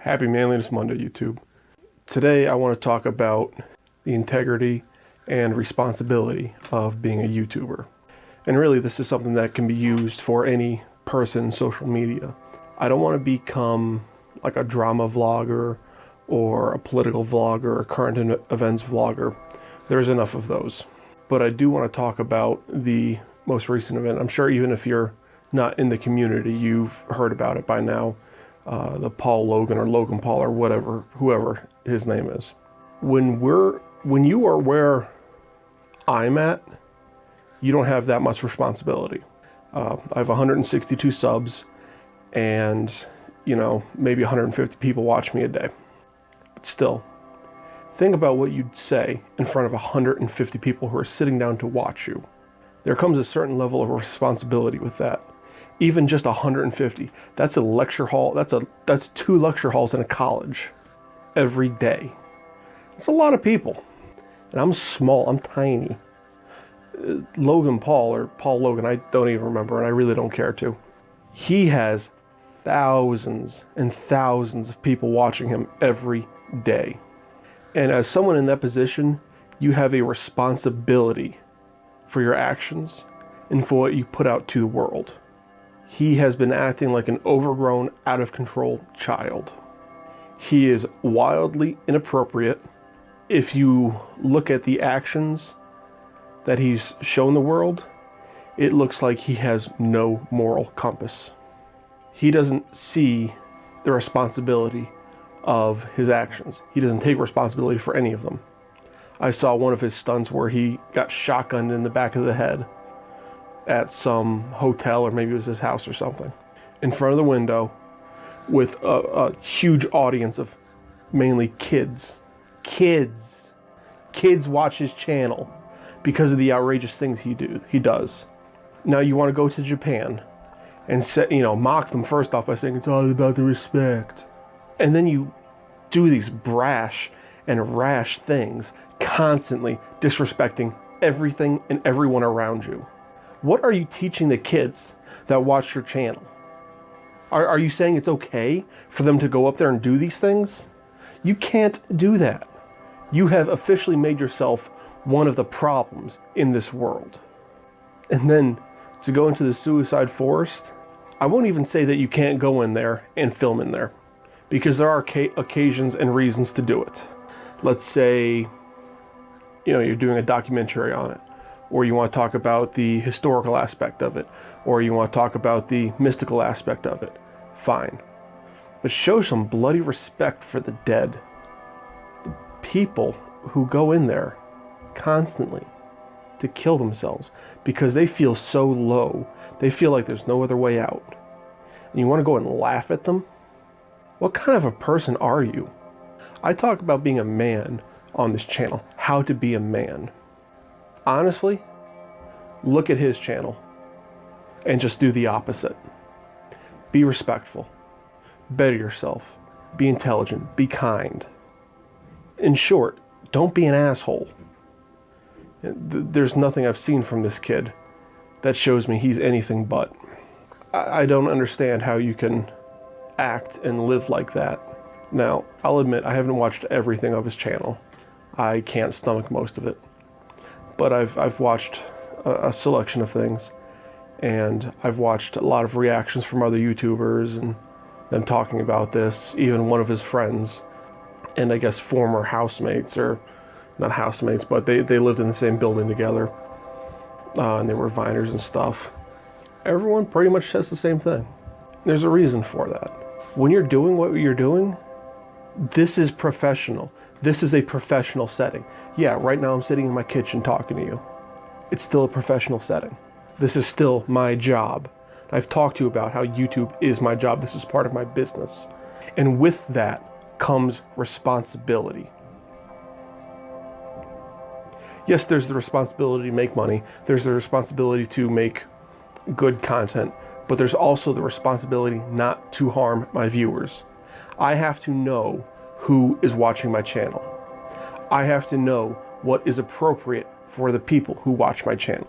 Happy Manliness Monday, YouTube. Today I want to talk about the integrity and responsibility of being a YouTuber. And really this is something that can be used for any person in social media. I don't want to become like a drama vlogger or a political vlogger or current events vlogger. There's enough of those. But I do want to talk about the most recent event. I'm sure even if you're not in the community, you've heard about it by now. The Logan Paul or whatever, whoever his name is. When you are where I'm at, you don't have that much responsibility. I have 162 subs and, maybe 150 people watch me a day. But still, think about what you'd say in front of 150 people who are sitting down to watch you. There comes a certain level of responsibility with that. Even just 150, that's a lecture hall, that's 2 lecture halls in a college every day. It's a lot of people. And I'm small, I'm tiny. Logan Paul, or Paul Logan, I don't even remember, and I really don't care to. He has thousands and thousands of people watching him every day. And as someone in that position, you have a responsibility for your actions and for what you put out to the world. He has been acting like an overgrown, out of control child. He is wildly inappropriate. If you look at the actions that he's shown the world, it looks like he has no moral compass. He doesn't see the responsibility of his actions. He doesn't take responsibility for any of them. I saw one of his stunts where he got shotgunned in the back of the head at some hotel, or maybe it was his house or something, in front of the window with a huge audience of mainly kids. Kids watch his channel because of the outrageous things he does. Now you want to go to Japan and mock them first off by saying it's all about the respect. And then you do these brash and rash things, constantly disrespecting everything and everyone around you. What are you teaching the kids that watch your channel? Are you saying it's okay for them to go up there and do these things? You can't do that. You have officially made yourself one of the problems in this world. And then to go into the suicide forest, I won't even say that you can't go in there and film in there, because there are occasions and reasons to do it. Let's say, you're doing a documentary on it, or you want to talk about the historical aspect of it, or you want to talk about the mystical aspect of it. Fine. But show some bloody respect for the dead. The people who go in there constantly to kill themselves because they feel so low. They feel like there's no other way out. And you want to go and laugh at them? What kind of a person are you? I talk about being a man on this channel, how to be a man. Honestly, look at his channel and just do the opposite. Be respectful. Better yourself. Be intelligent. Be kind. In short, don't be an asshole. There's nothing I've seen from this kid that shows me he's anything but. I don't understand how you can act and live like that. Now, I'll admit I haven't watched everything of his channel. I can't stomach most of it. But I've watched a selection of things, and I've watched a lot of reactions from other YouTubers and them talking about this, even one of his friends, and I guess former housemates, or not housemates, but they lived in the same building together, and they were Viners and stuff. Everyone pretty much says the same thing. There's a reason for that. When you're doing what you're doing, this is professional. This is a professional setting. Yeah, right now I'm sitting in my kitchen talking to you. It's still a professional setting. This is still my job. I've talked to you about how YouTube is my job. This is part of my business. And with that comes responsibility. Yes, there's the responsibility to make money. There's the responsibility to make good content. But there's also the responsibility not to harm my viewers. I have to know who is watching my channel. I have to know what is appropriate for the people who watch my channel.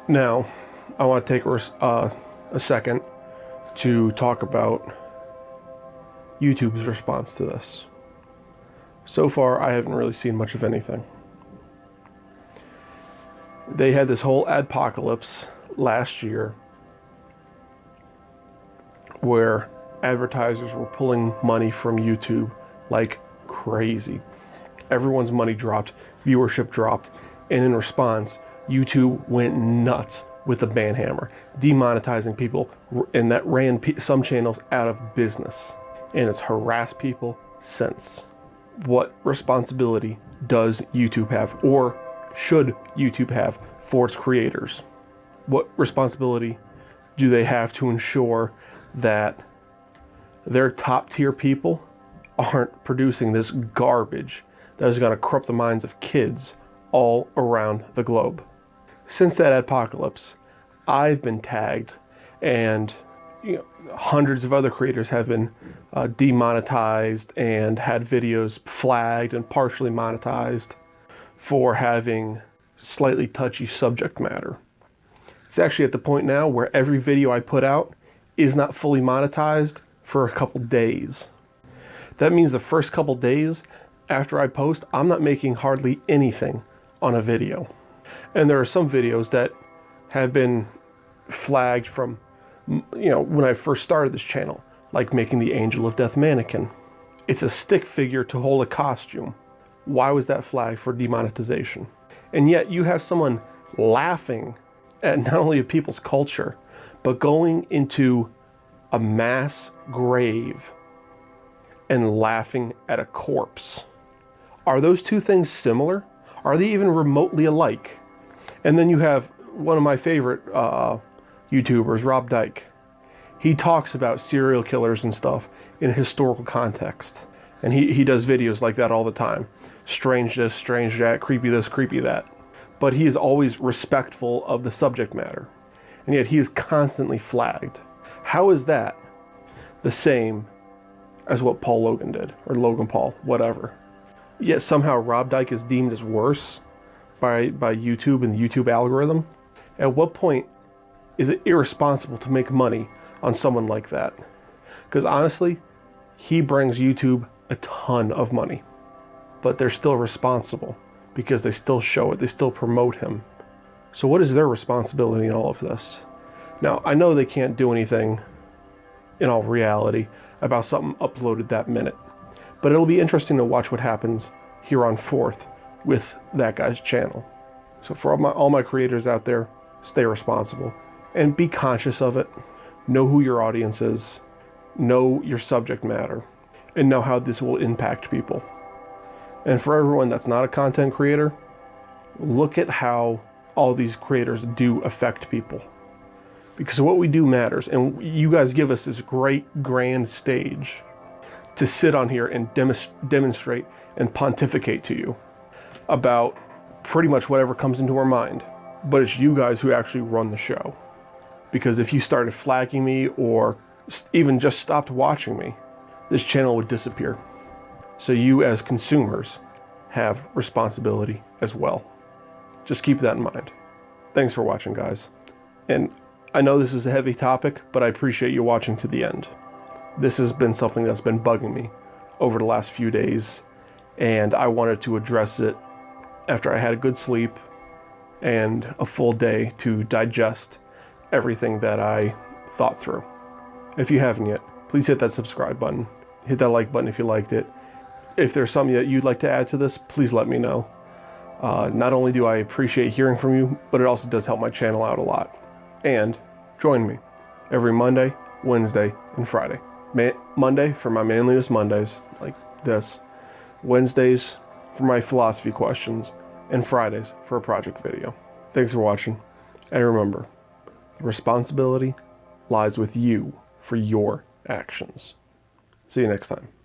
Now, I want to take a second to talk about YouTube's response to this. So far, I haven't really seen much of anything. They had this whole adpocalypse last year where advertisers were pulling money from YouTube like crazy. Everyone's money dropped, viewership dropped, and in response, YouTube went nuts with the ban hammer, demonetizing people, and that ran some channels out of business, and it's harassed people since. What responsibility does YouTube have, or should YouTube have, for its creators? What responsibility do they have to ensure that their top tier people aren't producing this garbage that is going to corrupt the minds of kids all around the globe? Since that apocalypse, I've been tagged, and hundreds of other creators have been demonetized and had videos flagged and partially monetized for having slightly touchy subject matter. It's actually at the point now where every video I put out is not fully monetized for a couple days. That means the first couple days after I post, I'm not making hardly anything on a video. And there are some videos that have been flagged from, when I first started this channel, like making the Angel of Death mannequin. It's a stick figure to hold a costume. Why was that flagged for demonetization? And yet you have someone laughing at not only at people's culture, but going into a mass grave and laughing at a corpse. Are those two things similar? Are they even remotely alike? And then you have one of my favorite YouTubers, Rob Dyke. He talks about serial killers and stuff in a historical context. And he does videos like that all the time. Strange this, strange that, creepy this, creepy that. But he is always respectful of the subject matter. And yet he is constantly flagged. How is that the same as what Paul Logan did? Or Logan Paul, whatever. Yet somehow Rob Dyke is deemed as worse by YouTube and the YouTube algorithm? At what point is it irresponsible to make money on someone like that? Because honestly, he brings YouTube a ton of money. But they're still responsible because they still show it, they still promote him. So what is their responsibility in all of this? Now, I know they can't do anything in all reality about something uploaded that minute, but it'll be interesting to watch what happens here on 4th with that guy's channel. So for all my creators out there, stay responsible and be conscious of it. Know who your audience is, know your subject matter, and know how this will impact people. And for everyone that's not a content creator, look at how all these creators do affect people. Because what we do matters, and you guys give us this great grand stage to sit on here and demonstrate and pontificate to you about pretty much whatever comes into our mind. But it's you guys who actually run the show. Because if you started flagging me or even just stopped watching me, this channel would disappear. So you as consumers have responsibility as well. Just keep that in mind. Thanks for watching, guys. And I know this is a heavy topic, but I appreciate you watching to the end. This has been something that's been bugging me over the last few days, and I wanted to address it after I had a good sleep and a full day to digest everything that I thought through. If you haven't yet, please hit that subscribe button. Hit that like button if you liked it. If there's something that you'd like to add to this, please let me know. Not only do I appreciate hearing from you, but it also does help my channel out a lot. And join me every Monday, Wednesday, and Friday. Monday for my Manliness Mondays, like this. Wednesdays for my philosophy questions. And Fridays for a project video. Thanks for watching. And remember, the responsibility lies with you for your actions. See you next time.